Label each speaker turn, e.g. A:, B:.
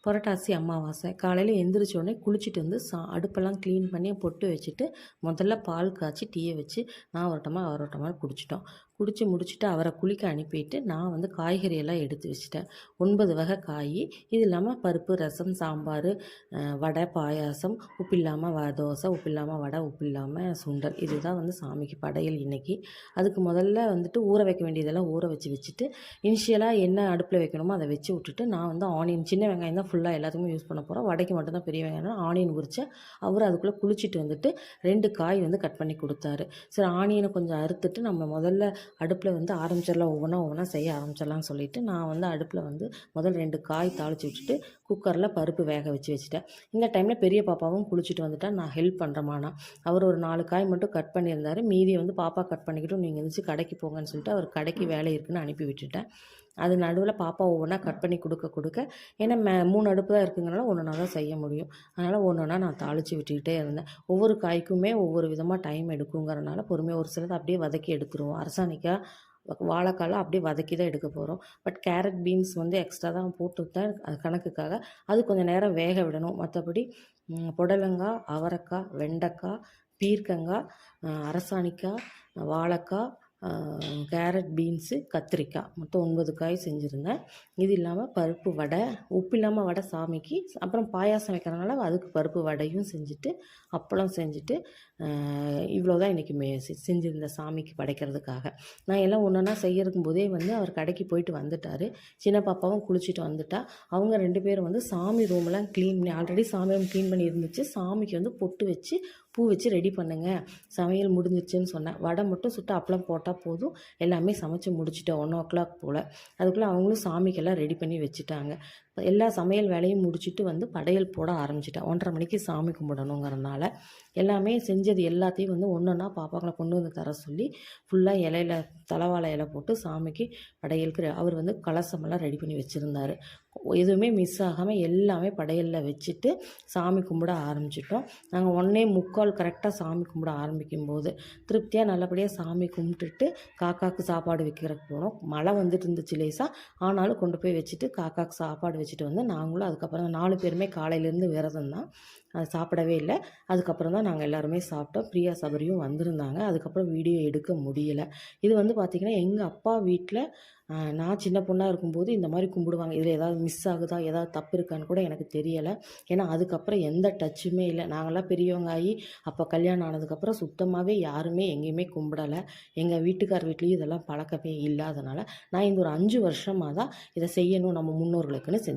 A: புரட்டாசி அமாவாசை காலையில் எந்திரிச்சோடனே குளிச்சுட்டு வந்து அடுப்பெல்லாம் க்ளீன் பண்ணி பொட்டு வச்சுட்டு முதல்ல பால் காய்ச்சி டீயை வச்சு நான் ஒரு டம்ளர் அவர் ஒரு டம்ளர் குடிச்சிட்டோம். குடித்து முடிச்சுட்டு அவரை குளிக்க அனுப்பிட்டு நான் வந்து காய்கறியெல்லாம் எடுத்து வச்சுட்டேன். 9 வகை காய், இது இல்லாமல் பருப்பு, ரசம், சாம்பார், வடை, பாயாசம், உப்பு இல்லாமல் தோசை, உப்பு இல்லாமல் வடை, உப்பு இல்லாமல் சுண்டல். இதுதான் வந்து சாமிக்கு படையல் இன்றைக்கி. அதுக்கு முதல்ல வந்துட்டு ஊற வைக்க வேண்டியதெல்லாம் ஊற வச்சுட்டு இனிஷியலாக என்ன அடுப்பில் வைக்கணுமோ அதை வச்சு விட்டுட்டு நான் வந்து ஆனியன், சின்ன வெங்காயம் தான் ஃபுல்லாக எல்லாத்துக்குமே யூஸ் பண்ண போகிறோம். வடைக்கு மட்டும்தான் பெரிய வெங்காயம். ஆனியன் உரித்தேன். அவர் அதுக்குள்ளே குளிச்சுட்டு வந்துட்டு 2 காய் வந்து கட் பண்ணி கொடுத்தாரு. சரி, ஆனியனை கொஞ்சம் அறுத்துட்டு நம்ம முதல்ல அடுப்பில் வந்து ஆரம்பிச்சிடலாம், ஒவ்வொன்றா செய்ய ஆரம்பிச்சிடலாம்னு சொல்லிவிட்டு நான் வந்து அடுப்பில் வந்து முதல் 2 காய் தாளித்து விட்டுட்டு குக்கரில் பருப்பு வேக வச்சுட்டேன். இந்த டைமில் பெரிய பாப்பாவும் குளிச்சுட்டு வந்துட்டா. நான் ஹெல்ப் பண்ணுறமானா அவர் ஒரு 4 காய் மட்டும் கட் பண்ணியிருந்தார். மீதியை வந்து பாப்பா கட் பண்ணிக்கிட்டும் நீங்கள் இருந்துச்சு கடைக்கு போங்கன்னு சொல்லிட்டு அவர் கடைக்கு வேலை இருக்குதுன்னு அனுப்பி விட்டுட்டேன். அது நடுவில் பாப்பா ஒவ்வொன்றா கட் பண்ணி கொடுக்க ஏன்னா 3 அடுப்பு தான் இருக்குங்கிறனால ஒன்றா தான் செய்ய முடியும். அதனால் ஒன்றா நான் தாளித்து விட்டுக்கிட்டே இருந்தேன். ஒவ்வொரு காய்க்குமே ஒவ்வொரு விதமாக டைம் எடுக்குங்கிறனால பொறுமையாக ஒரு சிலது அப்படியே வதக்கி எடுத்துருவோம். அரசாணிக்காய், வாழைக்காலாம் அப்படியே வதக்கி தான் எடுக்க போகிறோம். பட் கேரட், பீன்ஸ் வந்து எக்ஸ்ட்ரா தான் போட்டுவிட்டேன் அது கணக்குக்காக. அது கொஞ்சம் நேரம் வேக விடணும். மற்றபடி புடலங்காய், அவரைக்காய், வெண்டைக்காய், பீர்க்கங்காய், அரசாணிக்காய், வாழைக்காய், கேரட், பீன்ஸு, கத்திரிக்காய், மொத்தம் 9 காய் செஞ்சுருந்தேன். இது இல்லாமல் பருப்பு வடை, உப்பு இல்லாமல் வடை சாமிக்கு, அப்புறம் பாயாசம் வைக்கிறனால அதுக்கு பருப்பு வடையும் செஞ்சுட்டு அப்பளம் செஞ்சுட்டு இவ்வளோ தான் இன்றைக்கி செஞ்சுருந்தேன் சாமிக்கு படைக்கிறதுக்காக. நான் எல்லாம் ஒன்றா செய்யறதுக்கும் போதே வந்து அவர் கடைக்கு போயிட்டு வந்துட்டார். சின்ன பாப்பாவும் குளிச்சுட்டு வந்துட்டா. அவங்க 2 பேரும் வந்து சாமி ரூமெல்லாம் க்ளீன் பண்ணி, ஆல்ரெடி சாமி ரூம் க்ளீன் பண்ணி இருந்துச்சு. சாமிக்கு வந்து பொட்டு வச்சு பூ வச்சு ரெடி பண்ணுங்க, சமையல் முடிஞ்சிருச்சுன்னு சொன்னேன். வடை மட்டும் சுட்டு அப்பளம் போட்டால் போதும், எல்லாமே சமைச்சு முடிச்சுட்டேன் 1 o'clock போல். அதுக்குள்ளே அவங்களும் சாமிக்கெல்லாம் ரெடி பண்ணி வச்சுட்டாங்க. எல்லா சமையல் வேலையும் முடிச்சுட்டு வந்து படையல் போட ஆரம்பிச்சிட்டேன். 1:30 மணிக்கு சாமி கும்பிடணுங்கிறனால எல்லாமே செஞ்சது எல்லாத்தையும் வந்து ஒன்றா பாப்பாக்களை கொண்டு வந்து தர சொல்லி ஃபுல்லாக இலையில தலவாழை இலை போட்டு சாமிக்கு படையலுக்கு அவர் வந்து கலசமெல்லாம் ரெடி பண்ணி வச்சுருந்தார். எதுவுமே மிஸ் ஆகாமல் எல்லாமே படையலில் வச்சுட்டு சாமி கும்பிட ஆரம்பிச்சிட்டோம். நாங்கள் 1:45 கரெக்டாக சாமி கும்பிட ஆரம்பிக்கும்போது திருப்தியாக நல்லபடியாக சாமி கும்பிட்டுட்டு காக்காவுக்கு சாப்பாடு வைக்கிறதுக்கு போனோம். மழை வந்துட்டு இருந்துச்சு லேசாக, ஆனாலும் கொண்டு போய் வச்சுட்டு காக்காவுக்கு சாப்பாடு வச்சுட்டு வந்து நாங்களும் அதுக்கப்புறம் 4 பேருமே காலையிலேருந்து விரதம் தான், அது சாப்பிடவே இல்லை. அதுக்கப்புறம் தான் நாங்கள் எல்லாருமே சாப்பிட்டோம். பிரியா சபரியும் வந்திருந்தாங்க. அதுக்கப்புறம் வீடியோ எடுக்க முடியலை. இது வந்து பார்த்திங்கன்னா எங்கள் அப்பா வீட்டில் நான் சின்ன பொண்ணாக இருக்கும்போது இந்த மாதிரி கும்பிடுவாங்க. இதில் ஏதாவது மிஸ் ஆகுதா, ஏதாவது தப்பு இருக்கான்னு கூட எனக்கு தெரியலை. ஏன்னா அதுக்கப்புறம் எந்த டச்சுமே இல்லை. நாங்கள்லாம் பெரியவங்க ஆகி அப்போ கல்யாணம் ஆனதுக்கப்புறம் சுத்தமாகவே யாருமே எங்கேயுமே கும்பிடலை. எங்கள் வீட்டுக்கார் வீட்லேயும் இதெல்லாம் பழக்கமே இல்லாதனால நான் இந்த ஒரு 5 வருஷமாக தான் இதை செய்யணும் நம்ம முன்னோர்களுக்குன்னு செஞ்சேன்.